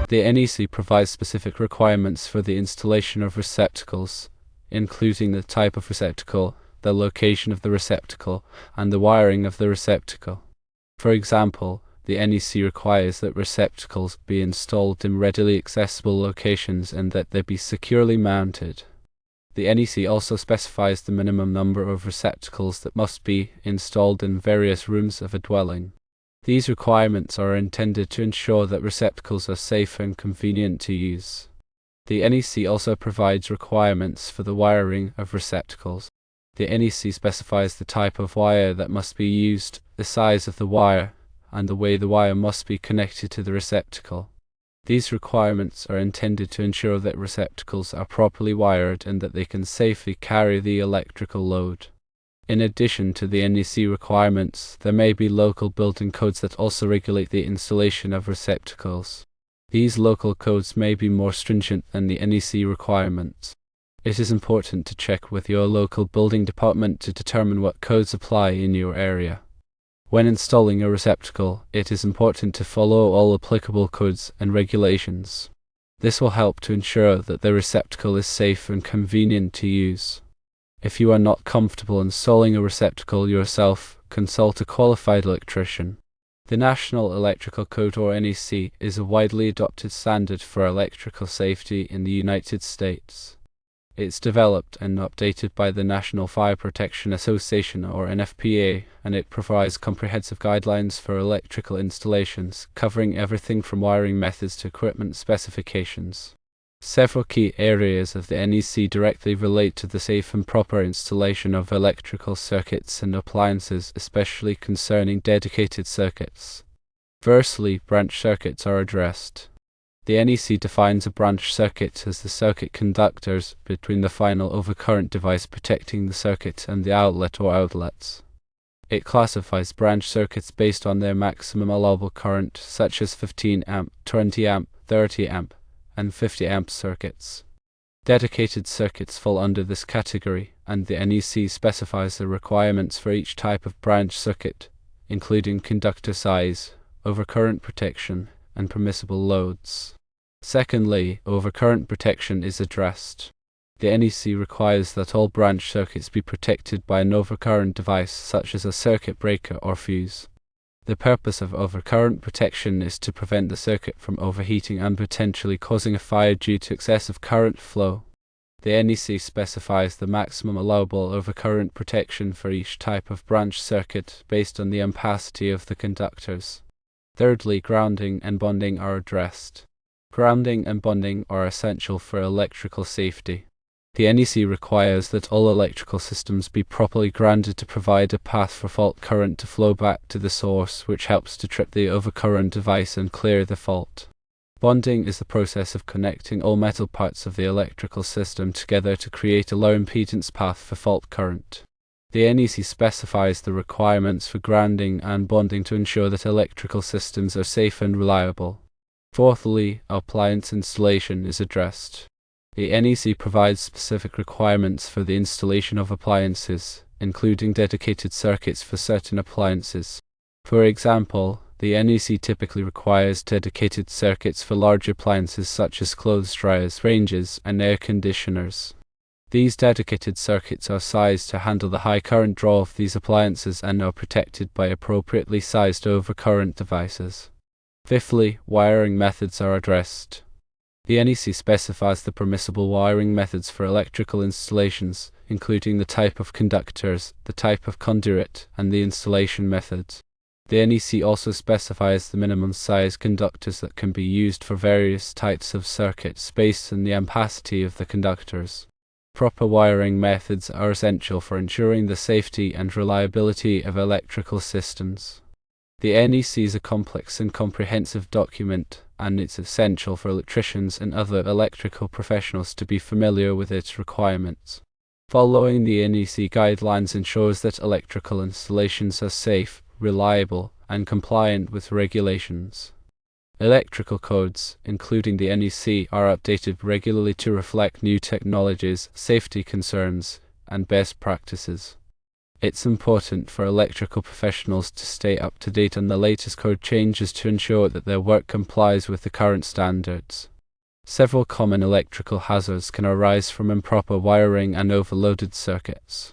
The NEC provides specific requirements for the installation of receptacles, including the type of receptacle, the location of the receptacle, and the wiring of the receptacle. For example, the NEC requires that receptacles be installed in readily accessible locations and that they be securely mounted. The NEC also specifies the minimum number of receptacles that must be installed in various rooms of a dwelling. These requirements are intended to ensure that receptacles are safe and convenient to use. The NEC also provides requirements for the wiring of receptacles. The NEC specifies the type of wire that must be used, the size of the wire, and the way the wire must be connected to the receptacle. These requirements are intended to ensure that receptacles are properly wired and that they can safely carry the electrical load. In addition to the NEC requirements, there may be local building codes that also regulate the installation of receptacles. These local codes may be more stringent than the NEC requirements. It is important to check with your local building department to determine what codes apply in your area. When installing a receptacle, it is important to follow all applicable codes and regulations. This will help to ensure that the receptacle is safe and convenient to use. If you are not comfortable installing a receptacle yourself, consult a qualified electrician. The National Electrical Code, or NEC, is a widely adopted standard for electrical safety in the United States. It's developed and updated by the National Fire Protection Association, or NFPA, and it provides comprehensive guidelines for electrical installations, covering everything from wiring methods to equipment specifications. Several key areas of the NEC directly relate to the safe and proper installation of electrical circuits and appliances, especially concerning dedicated circuits. Firstly, branch circuits are addressed. The NEC defines a branch circuit as the circuit conductors between the final overcurrent device protecting the circuit and the outlet or outlets. It classifies branch circuits based on their maximum allowable current, such as 15 amp, 20 amp, 30 amp, and 50 amp circuits. Dedicated circuits fall under this category, and the NEC specifies the requirements for each type of branch circuit, including conductor size, overcurrent protection, and permissible loads. Secondly, overcurrent protection is addressed. The NEC requires that all branch circuits be protected by an overcurrent device such as a circuit breaker or fuse. The purpose of overcurrent protection is to prevent the circuit from overheating and potentially causing a fire due to excessive current flow. The NEC specifies the maximum allowable overcurrent protection for each type of branch circuit based on the ampacity of the conductors. Thirdly, grounding and bonding are addressed. Grounding and bonding are essential for electrical safety. The NEC requires that all electrical systems be properly grounded to provide a path for fault current to flow back to the source, which helps to trip the overcurrent device and clear the fault. Bonding is the process of connecting all metal parts of the electrical system together to create a low impedance path for fault current. The NEC specifies the requirements for grounding and bonding to ensure that electrical systems are safe and reliable. Fourthly, appliance installation is addressed. The NEC provides specific requirements for the installation of appliances, including dedicated circuits for certain appliances. For example, the NEC typically requires dedicated circuits for large appliances such as clothes dryers, ranges, and air conditioners. These dedicated circuits are sized to handle the high current draw of these appliances and are protected by appropriately sized overcurrent devices. Fifthly, wiring methods are addressed. The NEC specifies the permissible wiring methods for electrical installations, including the type of conductors, the type of conduit, and the installation methods. The NEC also specifies the minimum size conductors that can be used for various types of circuits based on the ampacity of the conductors. Proper wiring methods are essential for ensuring the safety and reliability of electrical systems. The NEC is a complex and comprehensive document, and it's essential for electricians and other electrical professionals to be familiar with its requirements. Following the NEC guidelines ensures that electrical installations are safe, reliable, and compliant with regulations. Electrical codes, including the NEC, are updated regularly to reflect new technologies, safety concerns, and best practices. It's important for electrical professionals to stay up to date on the latest code changes to ensure that their work complies with the current standards. Several common electrical hazards can arise from improper wiring and overloaded circuits.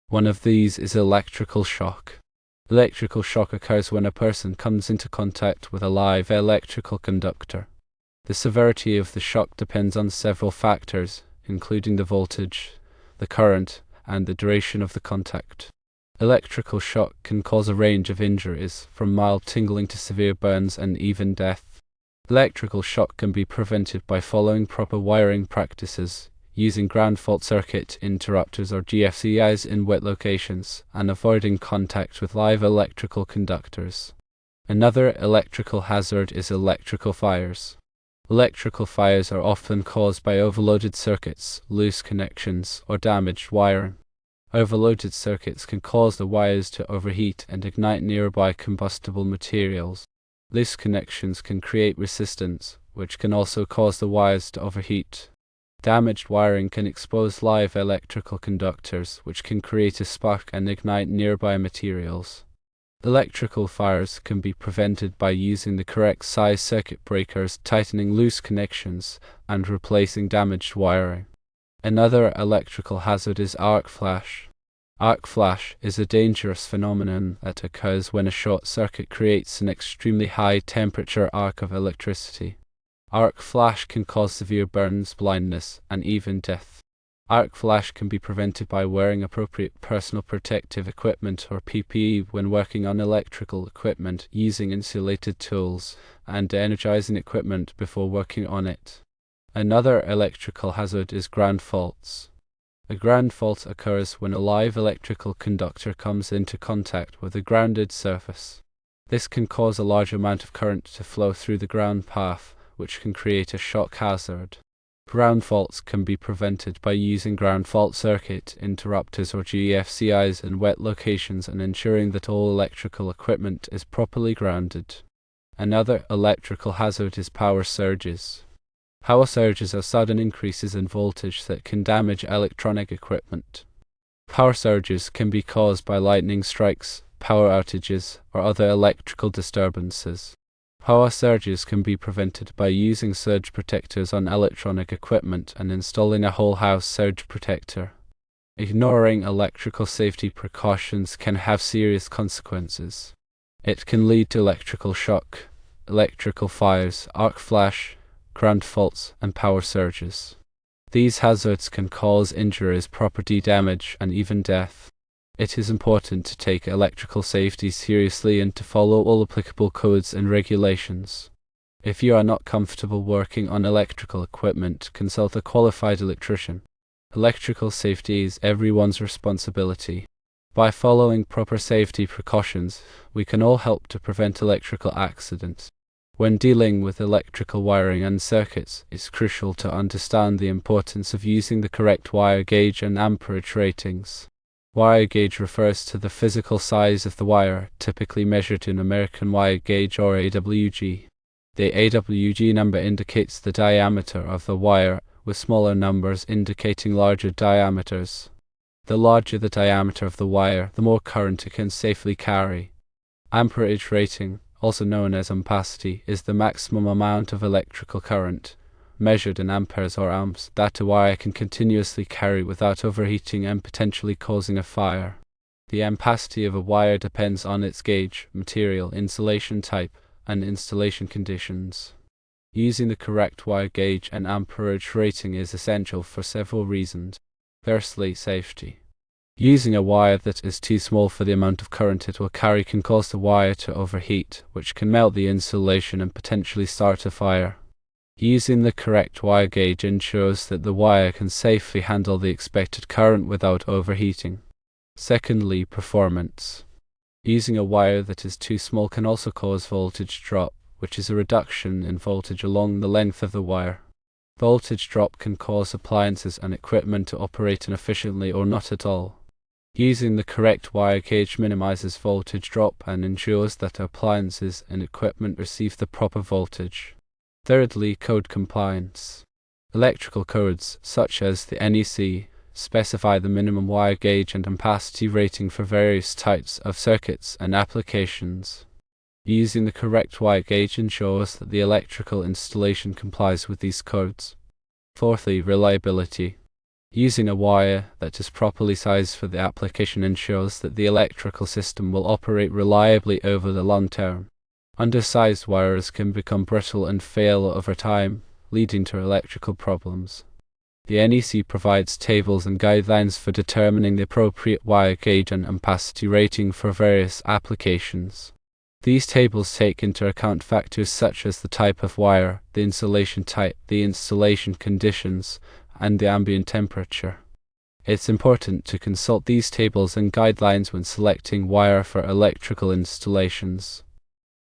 One of these is electrical shock. Electrical shock occurs when a person comes into contact with a live electrical conductor. The severity of the shock depends on several factors, including the voltage, the current, and the duration of the contact. Electrical shock can cause a range of injuries, from mild tingling to severe burns and even death. Electrical shock can be prevented by following proper wiring practices, using ground fault circuit interrupters or GFCIs in wet locations, and avoiding contact with live electrical conductors. Another electrical hazard is electrical fires. Electrical fires are often caused by overloaded circuits, loose connections, or damaged wiring. Overloaded circuits can cause the wires to overheat and ignite nearby combustible materials. Loose connections can create resistance, which can also cause the wires to overheat. Damaged wiring can expose live electrical conductors, which can create a spark and ignite nearby materials. Electrical fires can be prevented by using the correct size circuit breakers, tightening loose connections, and replacing damaged wiring. Another electrical hazard is arc flash. Arc flash is a dangerous phenomenon that occurs when a short circuit creates an extremely high temperature arc of electricity. Arc flash can cause severe burns, blindness, and even death. Arc flash can be prevented by wearing appropriate personal protective equipment or PPE when working on electrical equipment, using insulated tools, and energizing equipment before working on it. Another electrical hazard is ground faults. A ground fault occurs when a live electrical conductor comes into contact with a grounded surface. This can cause a large amount of current to flow through the ground path, which can create a shock hazard. Ground faults can be prevented by using ground fault circuit interrupters or GFCIs in wet locations and ensuring that all electrical equipment is properly grounded. Another electrical hazard is power surges. Power surges are sudden increases in voltage that can damage electronic equipment. Power surges can be caused by lightning strikes, power outages, or other electrical disturbances. Power surges can be prevented by using surge protectors on electronic equipment and installing a whole house surge protector. Ignoring electrical safety precautions can have serious consequences. It can lead to electrical shock, electrical fires, arc flash, ground faults, and power surges. These hazards can cause injuries, property damage, and even death. It is important to take electrical safety seriously and to follow all applicable codes and regulations. If you are not comfortable working on electrical equipment, consult a qualified electrician. Electrical safety is everyone's responsibility. By following proper safety precautions, we can all help to prevent electrical accidents. When dealing with electrical wiring and circuits, it's crucial to understand the importance of using the correct wire gauge and amperage ratings. Wire gauge refers to the physical size of the wire, typically measured in American wire gauge or AWG. The AWG number indicates the diameter of the wire, with smaller numbers indicating larger diameters. The larger the diameter of the wire, the more current it can safely carry. Amperage rating, also known as ampacity, is the maximum amount of electrical current, measured in amperes or amps, that a wire can continuously carry without overheating and potentially causing a fire. The ampacity of a wire depends on its gauge, material, insulation type, and installation conditions. Using the correct wire gauge and amperage rating is essential for several reasons. Firstly, safety. Using a wire that is too small for the amount of current it will carry can cause the wire to overheat, which can melt the insulation and potentially start a fire. Using the correct wire gauge ensures that the wire can safely handle the expected current without overheating. Secondly, performance. Using a wire that is too small can also cause voltage drop, which is a reduction in voltage along the length of the wire. Voltage drop can cause appliances and equipment to operate inefficiently or not at all. Using the correct wire gauge minimizes voltage drop and ensures that appliances and equipment receive the proper voltage. Thirdly, code compliance. Electrical codes, such as the NEC specify the minimum wire gauge and ampacity rating for various types of circuits and applications. Using the correct wire gauge ensures that the electrical installation complies with these codes. Fourthly, reliability. Using a wire that is properly sized for the application ensures that the electrical system will operate reliably over the long term. Undersized wires can become brittle and fail over time, leading to electrical problems. The NEC provides tables and guidelines for determining the appropriate wire gauge and ampacity rating for various applications. These tables take into account factors such as the type of wire, the insulation type, the installation conditions, and the ambient temperature. It's important to consult these tables and guidelines when selecting wire for electrical installations.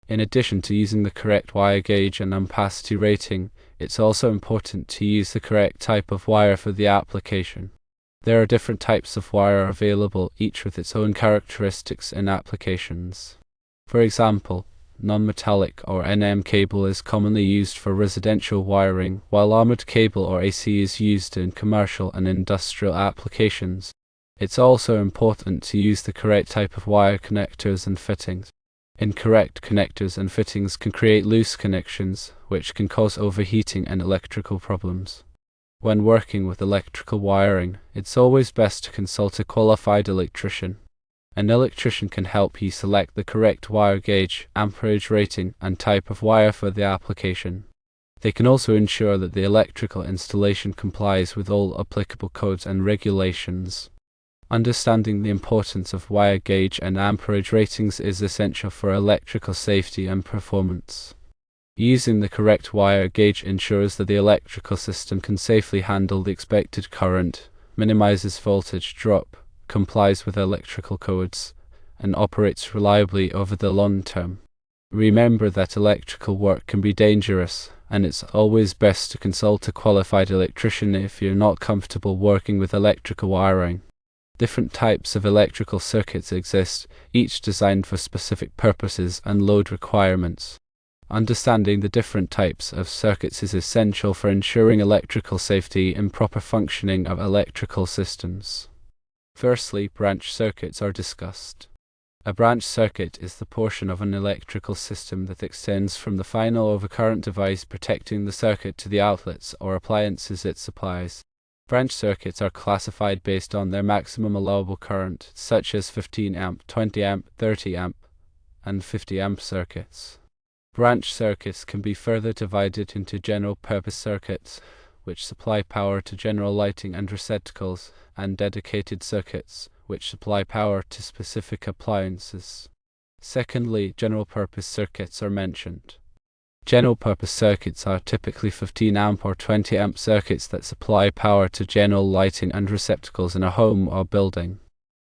In addition to using the correct wire gauge and ampacity rating, it's also important to use the correct type of wire for the application. There are different types of wire available, each with its own characteristics and applications. For example, non-metallic or NM cable is commonly used for residential wiring, while armored cable or AC is used in commercial and industrial applications. It's also important to use the correct type of wire connectors and fittings. Incorrect connectors and fittings can create loose connections, which can cause overheating and electrical problems. When working with electrical wiring, it's always best to consult a qualified electrician. An electrician can help you select the correct wire gauge, amperage rating, and type of wire for the application. They can also ensure that the electrical installation complies with all applicable codes and regulations. Understanding the importance of wire gauge and amperage ratings is essential for electrical safety and performance. Using the correct wire gauge ensures that the electrical system can safely handle the expected current, minimizes voltage drop, complies with electrical codes, and operates reliably over the long term. Remember that electrical work can be dangerous, and it's always best to consult a qualified electrician if you're not comfortable working with electrical wiring. Different types of electrical circuits exist, each designed for specific purposes and load requirements. Understanding the different types of circuits is essential for ensuring electrical safety and proper functioning of electrical systems. Firstly, branch circuits are discussed. A branch circuit is the portion of an electrical system that extends from the final overcurrent device protecting the circuit to the outlets or appliances it supplies. Branch circuits are classified based on their maximum allowable current, such as 15 amp, 20 amp, 30 amp, and 50 amp circuits. Branch circuits can be further divided into general-purpose circuits, which supply power to general lighting and receptacles, and dedicated circuits, which supply power to specific appliances. Secondly, general-purpose circuits are mentioned. General-purpose circuits are typically 15 amp or 20 amp circuits that supply power to general lighting and receptacles in a home or building.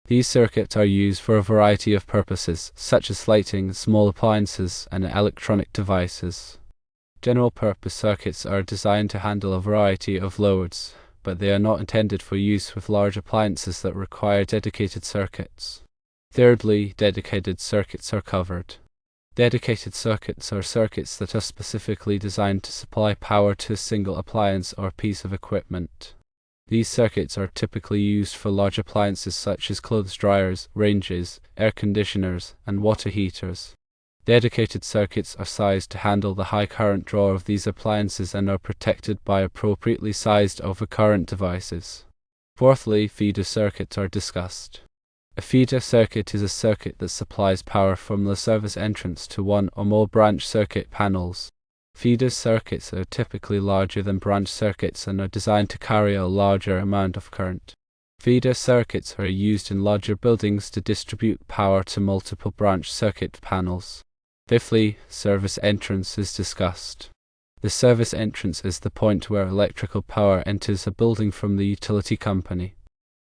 These circuits are used for a variety of purposes, such as lighting, small appliances, and electronic devices. General-purpose circuits are designed to handle a variety of loads, but they are not intended for use with large appliances that require dedicated circuits. Thirdly, dedicated circuits are covered. Dedicated circuits are circuits that are specifically designed to supply power to a single appliance or piece of equipment. These circuits are typically used for large appliances such as clothes dryers, ranges, air conditioners, and water heaters. Dedicated circuits are sized to handle the high current draw of these appliances and are protected by appropriately sized overcurrent devices. Fourthly, feeder circuits are discussed. A feeder circuit is a circuit that supplies power from the service entrance to one or more branch circuit panels. Feeder circuits are typically larger than branch circuits and are designed to carry a larger amount of current. Feeder circuits are used in larger buildings to distribute power to multiple branch circuit panels. Fifthly, service entrance is discussed. The service entrance is the point where electrical power enters a building from the utility company.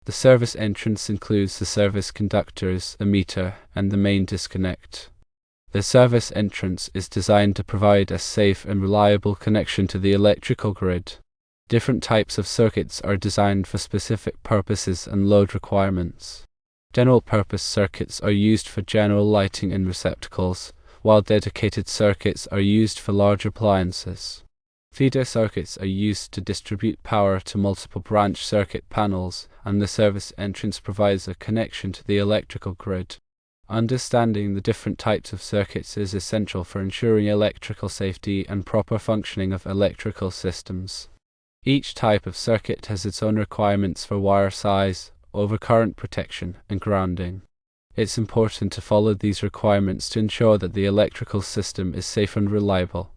The service entrance includes the service conductors, the meter, and the main disconnect. The service entrance is designed to provide a safe and reliable connection to the electrical grid. Different types of circuits are designed for specific purposes and load requirements. General-purpose circuits are used for general lighting and receptacles, while dedicated circuits are used for large appliances. Feeder circuits are used to distribute power to multiple branch circuit panels, and the service entrance provides a connection to the electrical grid. Understanding the different types of circuits is essential for ensuring electrical safety and proper functioning of electrical systems. Each type of circuit has its own requirements for wire size, overcurrent protection, and grounding. It's important to follow these requirements to ensure that the electrical system is safe and reliable.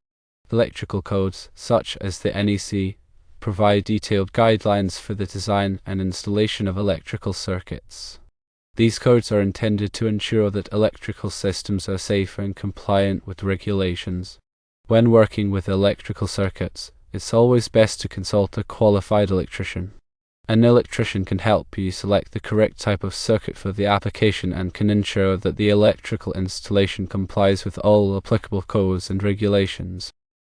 Electrical codes, such as the NEC, provide detailed guidelines for the design and installation of electrical circuits. These codes are intended to ensure that electrical systems are safe and compliant with regulations. When working with electrical circuits, it's always best to consult a qualified electrician. An electrician can help you select the correct type of circuit for the application and can ensure that the electrical installation complies with all applicable codes and regulations.